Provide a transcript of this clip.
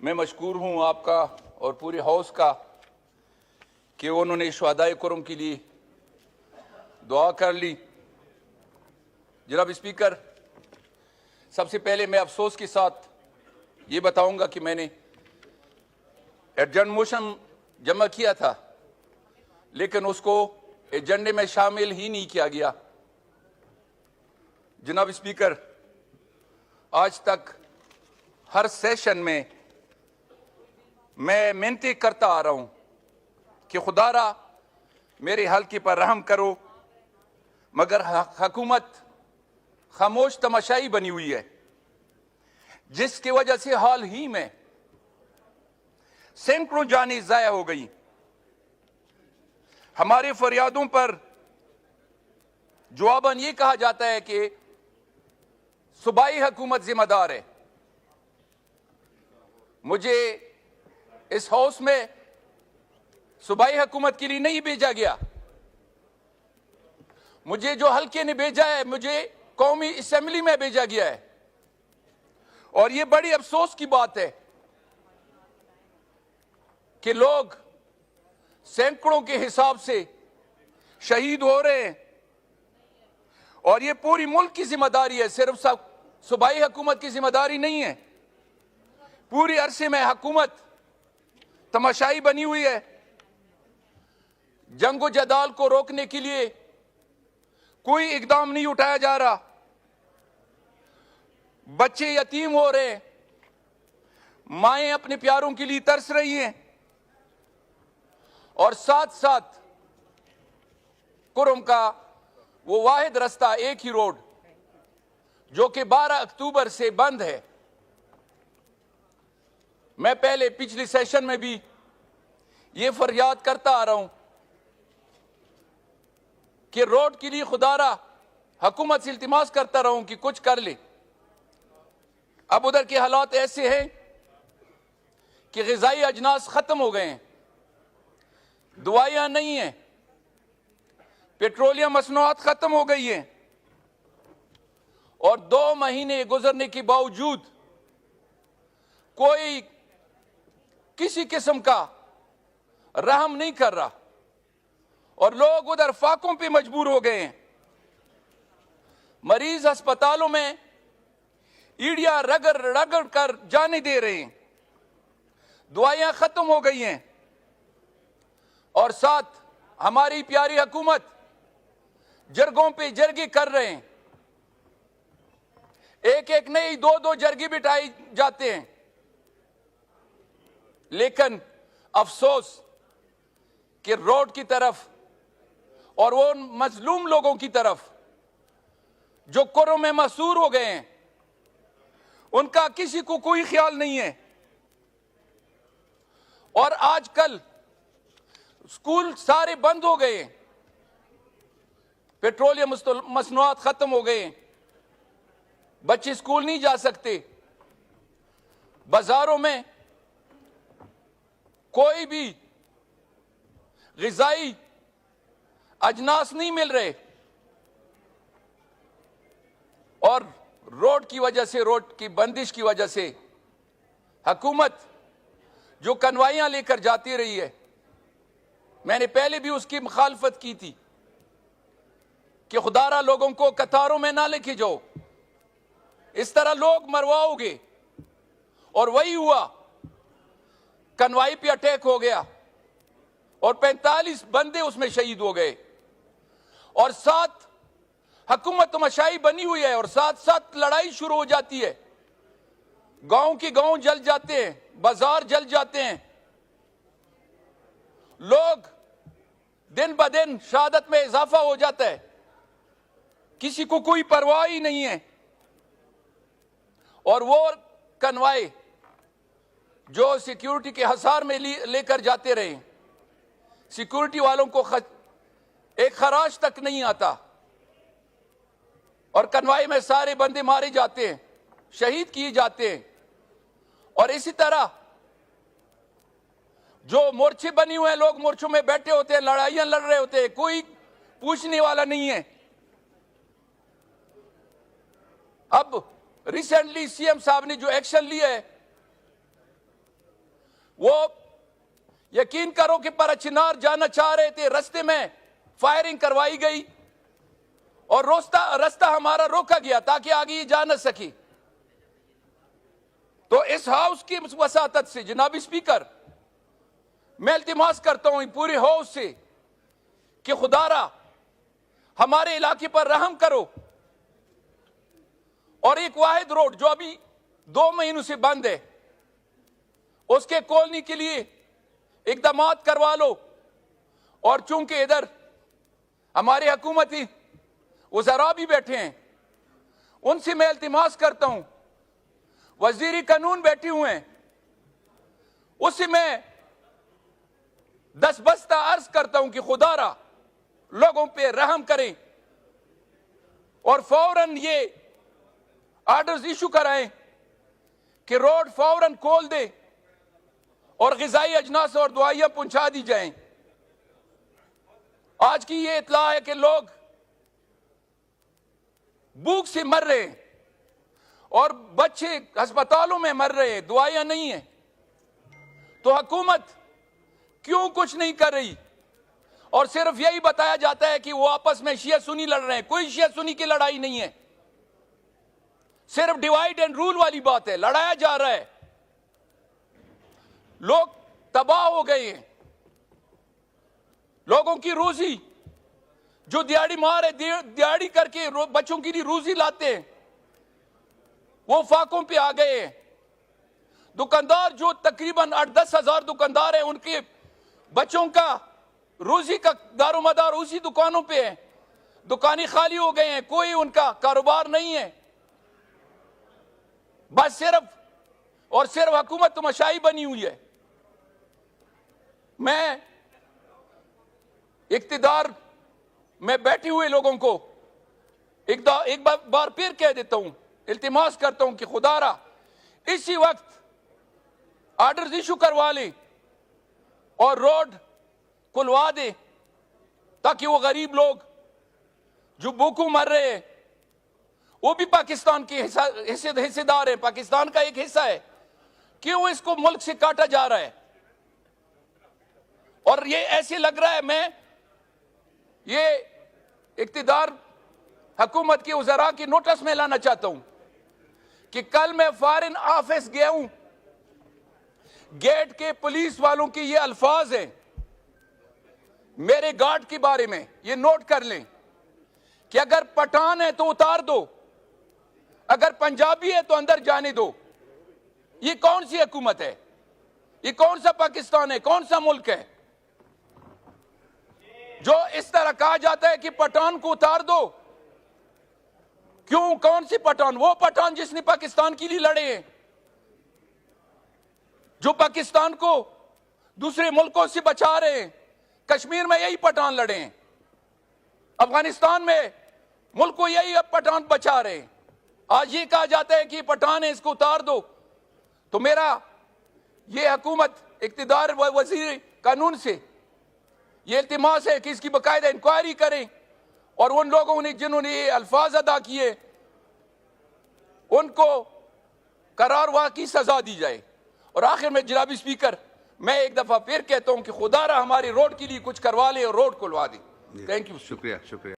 मैं मशकूर हूँ आपका और पूरे हाउस का कि उन्होंने शुहदाए कुरम के लिए दुआ कर ली। जनाब स्पीकर, सबसे पहले मैं अफसोस के साथ ये बताऊंगा कि मैंने एडजर्न मोशन जमा किया था, लेकिन उसको एजेंडे में शामिल ही नहीं किया गया। जनाब स्पीकर, आज तक हर सेशन में मैं मिन्नतें करता आ रहा हूं कि खुदारा मेरे हल्के पर रहम करो, मगर हुकूमत खामोश तमाशाई बनी हुई है, जिसकी वजह से हाल ही में सैकड़ों जानें जाया हो गई। हमारे फरियादों पर जवाबन ये कहा जाता है कि सूबाई हुकूमत जिम्मेदार है। मुझे इस हाउस में सूबाई हुकूमत के लिए नहीं भेजा गया, मुझे जो हल्के ने भेजा है, मुझे कौमी असेंबली में भेजा गया है। और ये बड़ी अफसोस की बात है कि लोग सैकड़ों के हिसाब से शहीद हो रहे हैं, और ये पूरी मुल्क की जिम्मेदारी है, सिर्फ सब सूबाई हुकूमत की जिम्मेदारी नहीं है। पूरी अरसे में हुकूमत तमाशाई बनी हुई है। जंगो जदाल को रोकने के लिए कोई इकदाम नहीं उठाया जा रहा। बच्चे यतीम हो रहे हैं, माएं अपने प्यारों के लिए तरस रही हैं, और साथ साथ कुरम का वो वाहिद रास्ता, एक ही रोड, जो कि 12 अक्टूबर से बंद है। मैं पहले पिछले सेशन में भी ये फरियाद करता आ रहा हूं कि रोड के लिए खुदारा हुकूमत से इल्तिमास करता रहा हूं कि कुछ कर ले। अब उधर के हालात ऐसे हैं कि ग़िज़ाई अजनास खत्म हो गए हैं, दवाइयां नहीं हैं, पेट्रोलियम मसनूआत खत्म हो गई हैं, और 2 महीने गुजरने के बावजूद कोई किसी किस्म का रहम नहीं कर रहा, और लोग उधर फाकों पे मजबूर हो गए हैं। मरीज अस्पतालों में ईड़ियां रगड़ रगड़ कर जाने दे रहे हैं, दवाइयां खत्म हो गई हैं, और साथ हमारी प्यारी हुकूमत जरगों पे जरगे कर रहे हैं। एक एक नहीं, 2-2 जरगे बिठाए जाते हैं। लेकिन अफसोस कि रोड की तरफ और वो मजलूम लोगों की तरफ जो कुर्रों में मसूर हो गए हैं, उनका किसी को कोई ख्याल नहीं है। और आजकल स्कूल सारे बंद हो गए, पेट्रोलियम मसनूआत खत्म हो गए, बच्चे स्कूल नहीं जा सकते, बाजारों में कोई भी ग़िज़ाई अजनास नहीं मिल रहे, और रोड की वजह से, रोड की बंदिश की वजह से हुकूमत जो कन्वाइयां लेकर जाती रही है, मैंने पहले भी उसकी मुखालफत की थी कि खुदारा लोगों को कतारों में ना लेके जाओ, इस तरह लोग मरवाओगे। और वही हुआ, कन्वाई पे अटैक हो गया और 45 बंदे उसमें शहीद हो गए, और साथ हुकूमत तमाशाई बनी हुई है, और साथ साथ लड़ाई शुरू हो जाती है। गांव के गांव जल जाते हैं, बाजार जल जाते हैं, लोग दिन ब दिन शहादत में इजाफा हो जाता है, किसी को कोई परवाह ही नहीं है। और वो कन्वाई जो सिक्योरिटी के हसार में लेकर जाते रहे, सिक्योरिटी वालों को एक खराज तक नहीं आता, और कन्वाई में सारे बंदे मारे जाते हैं, शहीद किए जाते हैं। और इसी तरह जो मोर्चे बनी हुए हैं, लोग मोर्चों में बैठे होते हैं, लड़ाइयां लड़ रहे होते हैं, कोई पूछने वाला नहीं है। अब रिसेंटली सीएम साहब ने जो एक्शन लिया है वो यकीन करो कि परचिनार जाना चाह रहे थे, रास्ते में फायरिंग करवाई गई और रास्ता हमारा रोका गया ताकि आगे ये जा न सकी। तो इस हाउस की वसातत से जनाब स्पीकर, मैं इल्तिमास करता हूं पूरे हाउस से कि खुदारा हमारे इलाके पर रहम करो और एक वाहिद रोड जो अभी 2 महीनों से बंद है उसके खोलने के लिए इकदाम करवा लो। और चूंकि इधर हमारे हुकूमती वज़रा भी बैठे हैं, उनसे मैं इल्तिमास करता हूं, वजीर कानून बैठे हुए हैं, उससे मैं दस्तबस्ता अर्ज करता हूं कि खुदारा लोगों पे रहम करें और फौरन ये ऑर्डर्स इशू कराएं कि रोड फौरन खोल दे और ग़िज़ाई अजनास और दवाइयां पहुंचा दी जाएं। आज की ये इत्तला है कि लोग भूख से मर रहे हैं और बच्चे अस्पतालों में मर रहे हैं, दवाइयां नहीं है। तो हुकूमत क्यों कुछ नहीं कर रही और सिर्फ यही बताया जाता है कि वो आपस में शिया सुन्नी लड़ रहे हैं। कोई शिया सुन्नी की लड़ाई नहीं है, सिर्फ डिवाइड एंड रूल वाली बात है, लड़ाया जा रहा है। लोग तबाह हो गए हैं, लोगों की रोजी जो दिहाड़ी मार है, दिहाड़ी करके बच्चों की रोजी लाते हैं, वो फाकों पे आ गए हैं। दुकानदार जो तकरीबन 8-10 हजार दुकानदार हैं, उनके बच्चों का रोजी का दारोमदार उसी दुकानों पे है। दुकानें खाली हो गए हैं, कोई उनका कारोबार नहीं है। बस सिर्फ और सिर्फ हुकूमत तमाशाई बनी हुई है। मैं इक्तिदार में बैठे हुए लोगों को एक बार फिर कह देता हूं, इल्तिमास करता हूं कि खुदारा इसी वक्त ऑर्डर्स इशू करवा ले और रोड खुलवा दे ताकि वो गरीब लोग जो भूखों मर रहे हैं, वो भी पाकिस्तान के हिस्सेदार है, पाकिस्तान का एक हिस्सा है। क्यों इसको मुल्क से काटा जा रहा है? और ये ऐसे लग रहा है, मैं ये इक्तिदार हुकूमत के वज़रा की नोटिस में लाना चाहता हूं कि कल मैं फॉरेन ऑफिस गया हूं, गेट के पुलिस वालों के ये अल्फाज हैं मेरे गार्ड के बारे में, ये नोट कर लें कि अगर पठान है तो उतार दो, अगर पंजाबी है तो अंदर जाने दो। ये कौन सी हुकूमत है? ये कौन सा पाकिस्तान है? कौन सा मुल्क है जो इस तरह कहा जाता है कि पठान को उतार दो? क्यों? कौन सी पठान? वो पठान जिसने पाकिस्तान के लिए लड़े हैं, जो पाकिस्तान को दूसरे मुल्कों से बचा रहे हैं। कश्मीर में यही पठान लड़े हैं, अफगानिस्तान में मुल्क को यही अब पठान बचा रहे हैं। आज ये कहा जाता है कि पठान है, इसको उतार दो। तो मेरा ये हुकूमत इक्तिदार वजीर कानून से ये इल्तिमास है कि इसकी बाकायदा इंक्वायरी करें और उन लोगों ने जिन्होंने ये अल्फाज अदा किए उनको करारवा की सजा दी जाए। और आखिर में जनाब स्पीकर, मैं एक दफा फिर कहता हूं कि खुदारा हमारे रोड के लिए कुछ करवा ले और रोड खुलवा दे। Thank you. शुक्रिया।